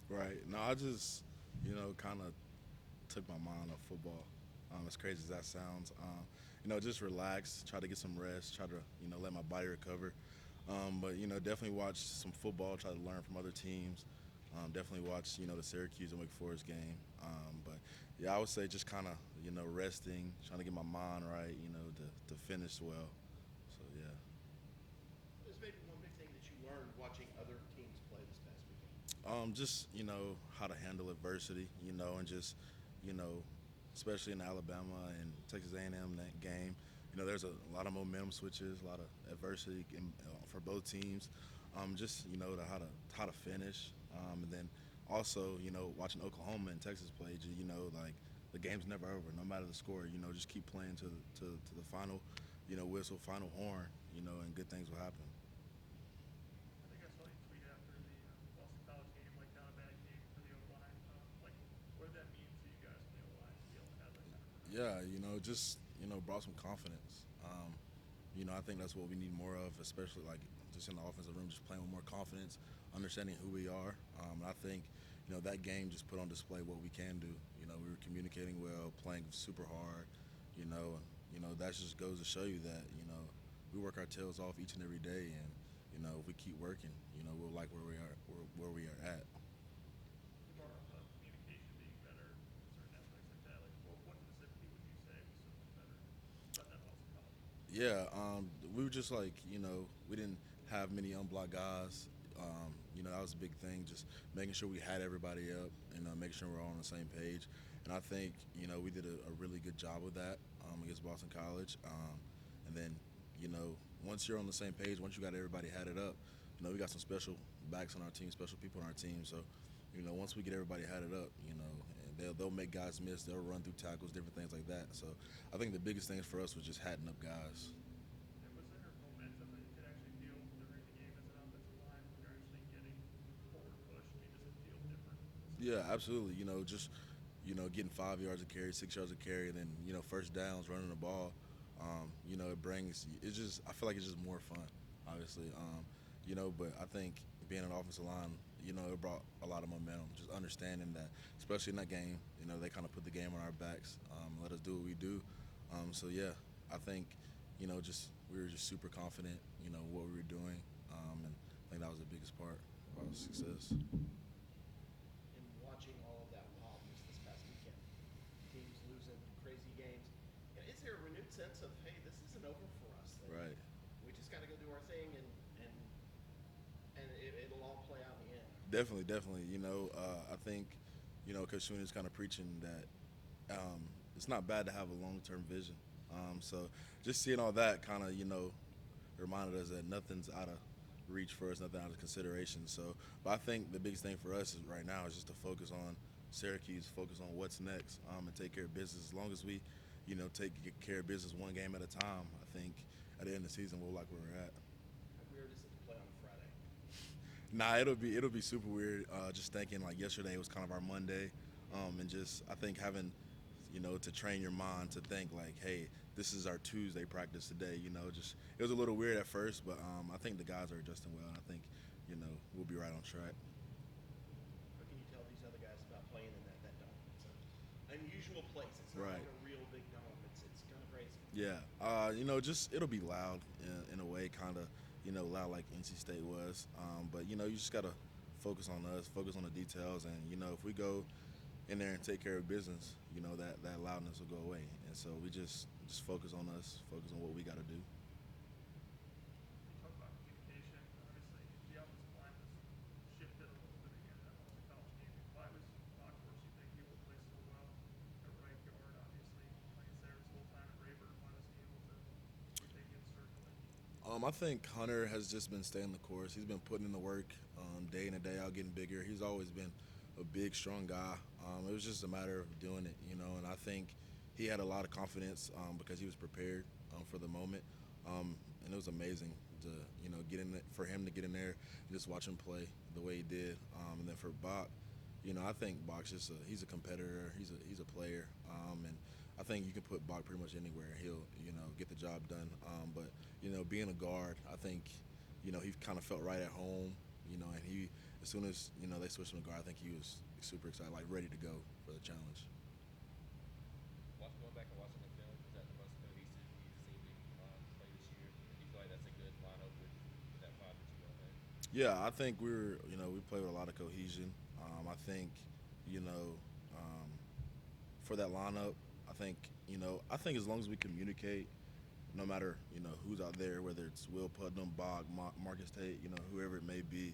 Right. No, I just, kind of took my mind off football. As crazy as that sounds, just relax, try to get some rest, try to, let my body recover. But definitely watch some football, try to learn from other teams. Definitely watch, the Syracuse and Wake Forest game. But yeah, I would say just kind of, resting, trying to get my mind right, to finish well. So yeah. What is maybe one big thing that you learned watching other teams play this past weekend? Just how to handle adversity, and just you know, especially in Alabama and Texas A&M that game, there's a lot of momentum switches, a lot of adversity for both teams. Just how to finish, and then also watching Oklahoma and Texas play, like the game's never over, no matter the score. Just keep playing to the final, whistle, final horn, and good things will happen. I think I saw you tweet after the Boston College game, like not a bad game for the O line. Like, what did that mean to you guys on the O line to be able to have that kind of Yeah, production? just brought some confidence. I think that's what we need more of, especially like just in the offensive room, just playing with more confidence, understanding who we are. And I think that game just put on display what we can do. We were communicating well, playing super hard. And that just goes to show you that we work our tails off each and every day, and if we keep working, we'll like where we are at. You brought up communication being better in certain aspects like that. Like, what specifically would you say was so much better about that Boston College game? Yeah, we were just like, we didn't have many unblocked guys. That was a big thing, just making sure we had everybody up and making sure we're all on the same page. And I think, we did a really good job with that against Boston College. And then, once you're on the same page, once you got everybody had it up, we got some special backs on our team, special people on our team. So, once we get everybody had it up, and they'll make guys miss, they'll run through tackles, different things like that. So, I think the biggest thing for us was just hatting up guys. And was there momentum that you could actually feel during the game as an offensive line when you're actually getting forward push? I mean, does it feel different in some Yeah, aspects? absolutely. Just getting 5 yards of carry, 6 yards of carry, and then first downs, running the ball. It brings. It's just. I feel like it's just more fun, obviously. But I think being an offensive line, it brought a lot of momentum. Just understanding that, especially in that game, they kind of put the game on our backs, let us do what we do. So yeah, I think, just we were just super confident, what we were doing, and I think that was the biggest part of our success. In watching all of that wildness this past weekend, teams losing crazy games, is there a renewed sense of, hey, this isn't over for us? That Right. we just got to go do our thing, and it'll all play out in the end. Definitely, definitely. I think, Coach Sweeney is kind of preaching that it's not bad to have a long-term vision. So just seeing all that kind of, reminded us that nothing's out of reach for us, nothing out of consideration. So, but I think the biggest thing for us is right now is just to focus on Syracuse, focus on what's next, and take care of business. As long as we, take care of business one game at a time, I think at the end of the season we'll like where we're at. How weird is it to play on a Friday? Nah, it'll be super weird. Just thinking like yesterday was kind of our Monday, and just I think having, to train your mind to think like, hey, this is our Tuesday practice today. Just it was a little weird at first, but I think the guys are adjusting well, and I think, we'll be right on track. What can you tell these other guys about playing in that dome? It's an unusual place. It's not like Right. a real big dome. It's kind of crazy. Yeah. Just it'll be loud in a way, kind of, loud like NC State was. But you just gotta focus on us, focus on the details, and if we go in there and take care of business, that loudness will go away. And so we just focus on us, focus on what we got to do. You talk about communication. Obviously, the offensive line was shifted a little bit again in that Boston College game. Why was Bachforce, you think, able to play so well at right guard? Obviously, playing center this whole time at Rayburn. Why was he able to get that good circulation? I think Hunter has just been staying the course. He's been putting in the work, day in and day out, getting bigger. He's always been a big, strong guy. It was just a matter of doing it, and I think he had a lot of confidence because he was prepared for the moment. And it was amazing to, get in it, for him to get in there and just watch him play the way he did. And then for Bach, I think Bach's he's a competitor. He's a player, and I think you can put Bach pretty much anywhere. He'll get the job done. But being a guard, I think he kind of felt right at home. And he as soon as they switched him to guard, I think he was super excited, like ready to go for the challenge. Going back and watching the film, is that the most cohesive you've seen the play this year? And do you feel like that's a good lineup with that five that you all had? Yeah, I think we play with a lot of cohesion. I think, you know, um, for that lineup, I think as long as we communicate, no matter who's out there, whether it's Will Putnam, Marcus Tate, whoever it may be,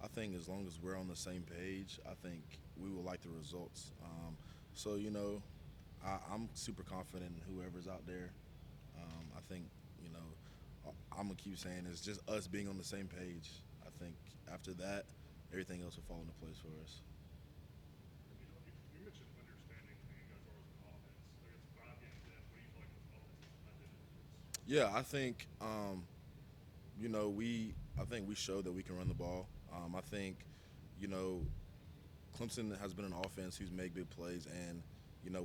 I think as long as we're on the same page, I think we will like the results. So I'm super confident in whoever's out there. I think I'm gonna keep saying it's just us being on the same page. I think after that, everything else will fall into place for us. You mentioned understanding who you guys are as an offense. Like it's 5 games in. What do you feel like this offense is cemented in its? Yeah, I think I think we showed that we can run the ball. I think you know Clemson has been an offense who's made big plays, and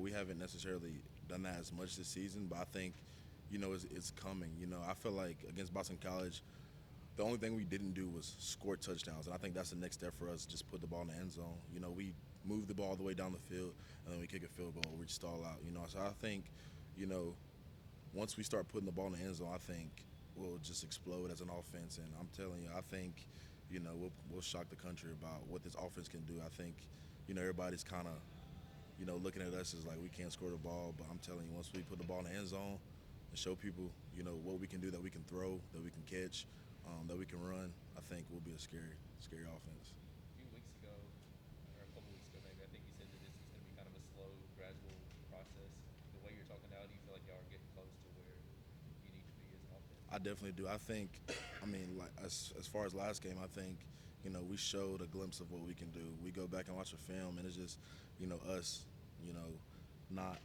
we haven't necessarily done that as much this season. But I think it's coming. I feel like against Boston College, the only thing we didn't do was score touchdowns, and I think that's the next step for us. Just put the ball in the end zone. We move the ball all the way down the field, and then we kick a field goal. We stall out. So I think you know once we start putting the ball in the end zone, I think we'll just explode as an offense. And I'm telling you, I think we'll shock the country about what this offense can do. I think everybody's kind of looking at us as like we can't score the ball, but I'm telling you, once we put the ball in the end zone and show people what we can do, that we can throw, that we can catch, that we can run, I think we'll be a scary offense. A few weeks ago, or a couple weeks ago maybe, I think you said that this is going to be kind of a slow, gradual process. The way you're talking now, do you feel like y'all are getting close to where you need to be as an offense? I definitely do. I mean, like as far as last game, I think we showed a glimpse of what we can do. We go back and watch a film, and it's just us, not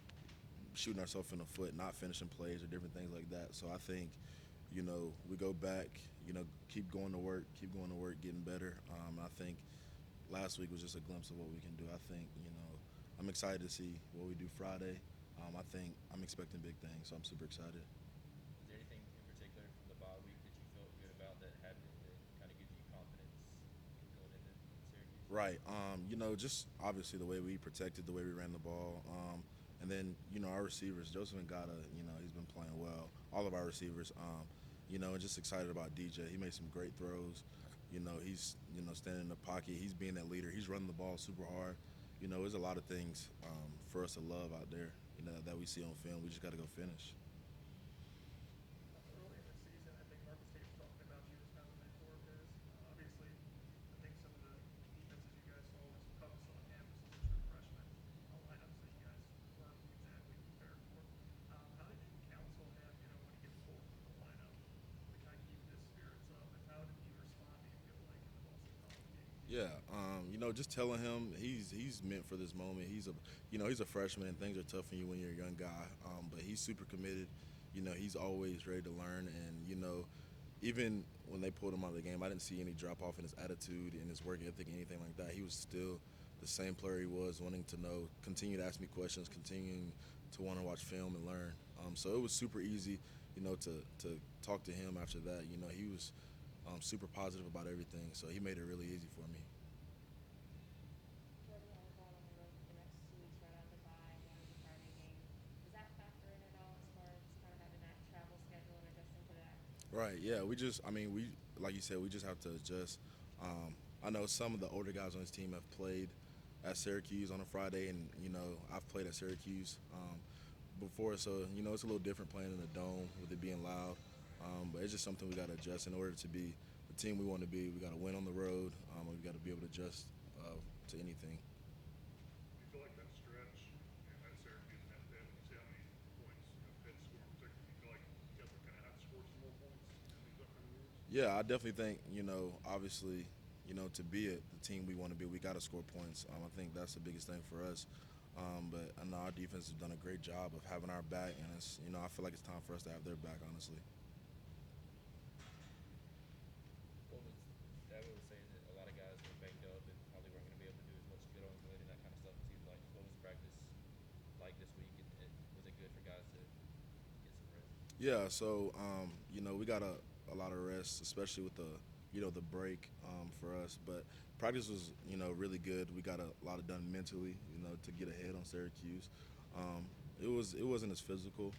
shooting ourselves in the foot, not finishing plays or different things like that. So I think we go back, keep going to work, getting better. I think last week was just a glimpse of what we can do. I think I'm excited to see what we do Friday. I think I'm expecting big things, so I'm super excited. Is there anything in particular from the bye week that you felt good about that happened that kind of gives you confidence going into Syracuse? Right. Just obviously the way we protected, the way we ran the ball, and then our receivers, Joseph Ngata, he's been playing well. All of our receivers, and just excited about DJ. He made some great throws. He's standing in the pocket. He's being that leader. He's running the ball super hard. There's a lot of things for us to love out there. That we see on film. We just got to go finish. Early in the season, I think Marcus Tate was talking about you as kind of a mentor of his. Obviously, I think some of the defenses you guys saw was toughest on him just as a true freshman. Lineups that you guys weren't exactly prepared for. How did you counsel him, when he gets pulled from the lineup to kind of keep his spirits up? And how did he respond, do you feel like, in the Boston College game? Yeah, just telling him he's meant for this moment. He's a freshman, and things are tough for you when you're a young guy. But he's super committed. He's always ready to learn, and even when they pulled him out of the game, I didn't see any drop off in his attitude, in his work ethic, anything like that. He was still the same player he was, wanting to know, continue to ask me questions, continuing to want to watch film and learn. So it was super easy, to talk to him after that. He was super positive about everything, so he made it really easy for me. Jordan, while we're going on the road for the next 2 weeks right after bye, one is a Friday game. Does that factor in at all as far as kind of having that travel schedule and adjusting to that? Right. Yeah. We like you said, we just have to adjust. I know some of the older guys on this team have played at Syracuse on a Friday, and I've played at Syracuse before, so it's a little different playing in the dome with it being loud. But it's just something we got to adjust in order to be the team we want to be. We got to win on the road. We got to be able to adjust to anything. Do you feel like that stretch at Syracuse and at Pitt, when you see how many points Pitt scored in particular, do you feel like you guys are going to have to score some more points in these upcoming years? Yeah, I definitely think obviously, to be the team we want to be, we got to score points. I think that's the biggest thing for us. But I know our defense has done a great job of having our back, and it's I feel like it's time for us to have their back, honestly. What was Dabo was saying that a lot of guys were banged up and probably weren't going to be able to do as much good on good and that kind of stuff. It seems like what was practice like this week, and was it good for guys to get some rest? Yeah, so we got a lot of rest, especially with the the break for us. But practice was, really good. We got a lot of done mentally, to get ahead on Syracuse. It wasn't as physical,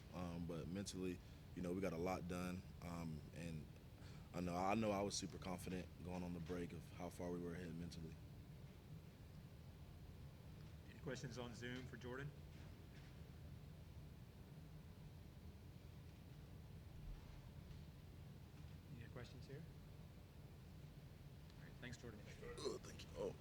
but mentally, we got a lot done. And I know I was super confident going on the break of how far we were ahead mentally. Any questions on Zoom for Jordan? Any other questions here? All right, thanks, Jordan. Thank you. Oh.